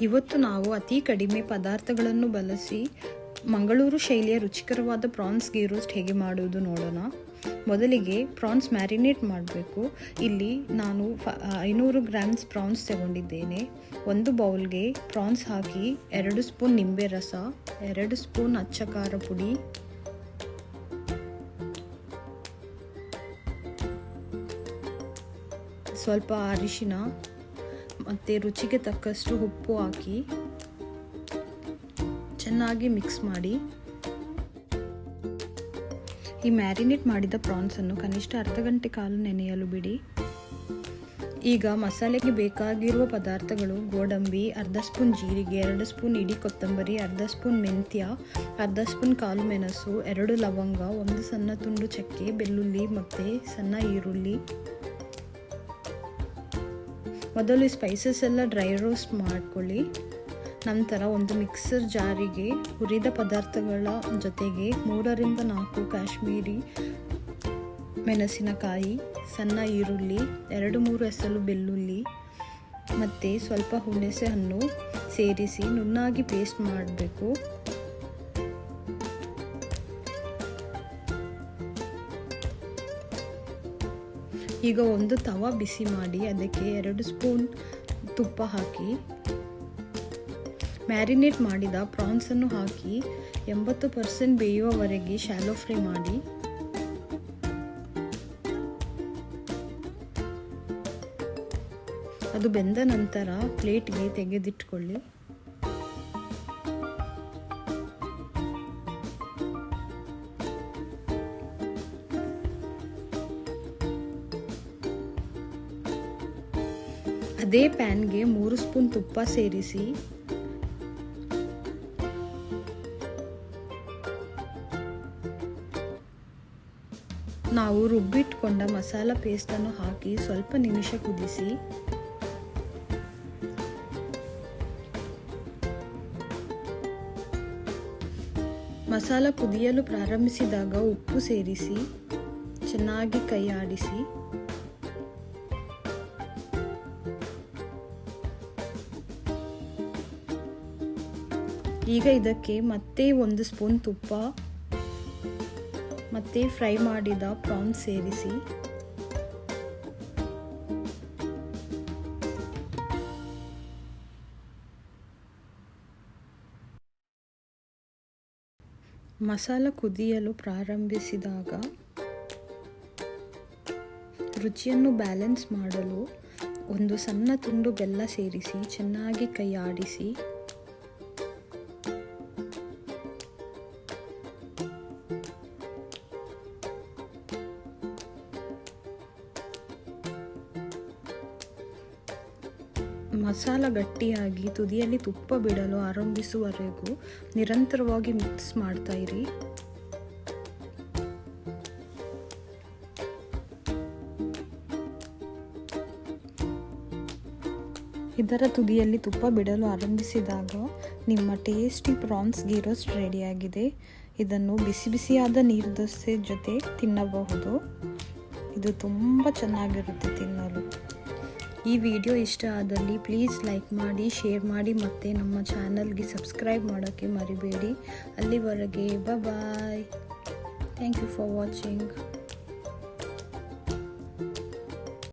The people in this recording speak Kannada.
ಇವತ್ತು ನಾವು ಅತಿ ಕಡಿಮೆ ಪದಾರ್ಥಗಳನ್ನು ಬಳಸಿ ಮಂಗಳೂರು ಶೈಲಿಯ ರುಚಿಕರವಾದ ಪ್ರಾನ್ಸ್ ಗೀ ರೋಸ್ಟ್ ಹೇಗೆ ಮಾಡುವುದು ನೋಡೋಣ. ಮೊದಲಿಗೆ ಪ್ರಾನ್ಸ್ ಮ್ಯಾರಿನೇಟ್ ಮಾಡಬೇಕು. ಇಲ್ಲಿ ನಾನು 500 ಗ್ರಾಮ್ಸ್ ಪ್ರಾನ್ಸ್ ತಗೊಂಡಿದ್ದೇನೆ. ಒಂದು ಬೌಲ್ಗೆ ಪ್ರಾನ್ಸ್ ಹಾಕಿ 2 ಸ್ಪೂನ್ ನಿಂಬೆ ರಸ, 2 ಸ್ಪೂನ್ ಅಚ್ಚ ಖಾರ ಪುಡಿ, ಸ್ವಲ್ಪ ಅರಿಶಿನ ಮತ್ತು ರುಚಿಗೆ ತಕ್ಕಷ್ಟು ಉಪ್ಪು ಹಾಕಿ ಚೆನ್ನಾಗಿ ಮಿಕ್ಸ್ ಮಾಡಿ ಈ ಮ್ಯಾರಿನೇಟ್ ಮಾಡಿದ ಪ್ರಾನ್ಸನ್ನು ಕನಿಷ್ಠ ಅರ್ಧ ಗಂಟೆ ಕಾಲು ನೆನೆಯಲು ಬಿಡಿ. ಈಗ ಮಸಾಲೆಗೆ ಬೇಕಾಗಿರುವ ಪದಾರ್ಥಗಳು: ಗೋಡಂಬಿ, ಅರ್ಧ ಸ್ಪೂನ್ ಜೀರಿಗೆ, 2 ಸ್ಪೂನ್ ಇಡೀ ಕೊತ್ತಂಬರಿ, ಅರ್ಧ ಸ್ಪೂನ್ ಮೆಂತ್ಯ, ಅರ್ಧ ಸ್ಪೂನ್ ಕಾಳು ಮೆಣಸು, 2 ಲವಂಗ, 1 ಸಣ್ಣ ತುಂಡು ಚಕ್ಕೆ, ಬೆಳ್ಳುಳ್ಳಿ ಮತ್ತು ಸಣ್ಣ ಈರುಳ್ಳಿ. ಮೊದಲು ಸ್ಪೈಸಸ್ ಎಲ್ಲ ಡ್ರೈ ರೋಸ್ಟ್ ಮಾಡಿಕೊಳ್ಳಿ. ನಂತರ ಒಂದು ಮಿಕ್ಸರ್ ಜಾರಿಗೆ ಹುರಿದ ಪದಾರ್ಥಗಳ ಜೊತೆಗೆ 3 ರಿಂದ 4 ಕಾಶ್ಮೀರಿ ಮೆಣಸಿನಕಾಯಿ, ಸಣ್ಣ ಈರುಳ್ಳಿ, 2-3 ಎಸಳು ಬೆಳ್ಳುಳ್ಳಿ ಮತ್ತು ಸ್ವಲ್ಪ ಹುಣಸೆ ಹಣ್ಣು ಸೇರಿಸಿ ನುಣ್ಣಗೆ ಪೇಸ್ಟ್ ಮಾಡಬೇಕು. ಈಗ ಒಂದು ತವಾ ಬಿಸಿ ಮಾಡಿ ಅದಕ್ಕೆ 2 ಸ್ಪೂನ್ ತುಪ್ಪ ಹಾಕಿ ಮ್ಯಾರಿನೇಟ್ ಮಾಡಿದ ಪ್ರಾನ್ಸನ್ನು ಹಾಕಿ 80% ಬೇಯುವವರೆಗೆ ಶಾಲೋ ಫ್ರೈ ಮಾಡಿ. ಅದು ಬೆಂದ ನಂತರ ಪ್ಲೇಟ್ಗೆ ತೆಗೆದಿಟ್ಕೊಳ್ಳಿ. ಅದೇ ಪ್ಯಾನ್ಗೆ 3 ಸ್ಪೂನ್ ತುಪ್ಪ ಸೇರಿಸಿ ನಾವು ರುಬ್ಬಿಟ್ಕೊಂಡ ಮಸಾಲ ಪೇಸ್ಟನ್ನು ಹಾಕಿ ಸ್ವಲ್ಪ ನಿಮಿಷ ಕುದಿಸಿ. ಮಸಾಲ ಕುದಿಯಲು ಪ್ರಾರಂಭಿಸಿದಾಗ ಉಪ್ಪು ಸೇರಿಸಿ ಚೆನ್ನಾಗಿ ಕೈ ಆಡಿಸಿ. ಈಗ ಇದಕ್ಕೆ ಮತ್ತೆ 1 ಸ್ಪೂನ್ ತುಪ್ಪ ಮತ್ತೆ ಫ್ರೈ ಮಾಡಿದ ಪ್ರಾನ್ಸ್ ಸೇರಿಸಿ ಮಸಾಲ ಕುದಿಯಲು ಪ್ರಾರಂಭಿಸಿದಾಗ ರುಚಿಯನ್ನು ಬ್ಯಾಲೆನ್ಸ್ ಮಾಡಲು 1 ಸಣ್ಣ ತುಂಡು ಬೆಲ್ಲ ಸೇರಿಸಿ ಚೆನ್ನಾಗಿ ಕೈ ಆಡಿಸಿ. ಮಸಾಲ ಗಟ್ಟಿಯಾಗಿ ತುದಿಯಲ್ಲಿ ತುಪ್ಪ ಬಿಡಲು ಆರಂಭಿಸುವವರೆಗೂ ನಿರಂತರವಾಗಿ ಮಿಕ್ಸ್ ಮಾಡ್ತಾ ಇರಿ. ಇದರ ತುದಿಯಲ್ಲಿ ತುಪ್ಪ ಬಿಡಲು ಆರಂಭಿಸಿದಾಗ ನಿಮ್ಮ ಟೇಸ್ಟಿ ಪ್ರಾನ್ಸ್ ಗೀ ರೋಸ್ಟ್ ರೆಡಿಯಾಗಿದೆ. ಇದನ್ನು ಬಿಸಿ ಬಿಸಿಯಾದ ನೀರು ದೋಸೆ ಜೊತೆ ತಿನ್ನಬಹುದು. ಇದು ತುಂಬ ಚೆನ್ನಾಗಿರುತ್ತೆ ತಿನ್ನಲು. ಈ ವಿಡಿಯೋ ಇಷ್ಟ ಆದಲ್ಲಿ ಪ್ಲೀಸ್ ಲೈಕ್ ಮಾಡಿ, ಶೇರ್ ಮಾಡಿ ಮತ್ತು ನಮ್ಮ ಚಾನಲ್ಗೆ ಸಬ್ಸ್ಕ್ರೈಬ್ ಮಾಡೋಕ್ಕೆ ಮರಿಬೇಡಿ. ಅಲ್ಲಿವರೆಗೆ bye. Thank you for watching.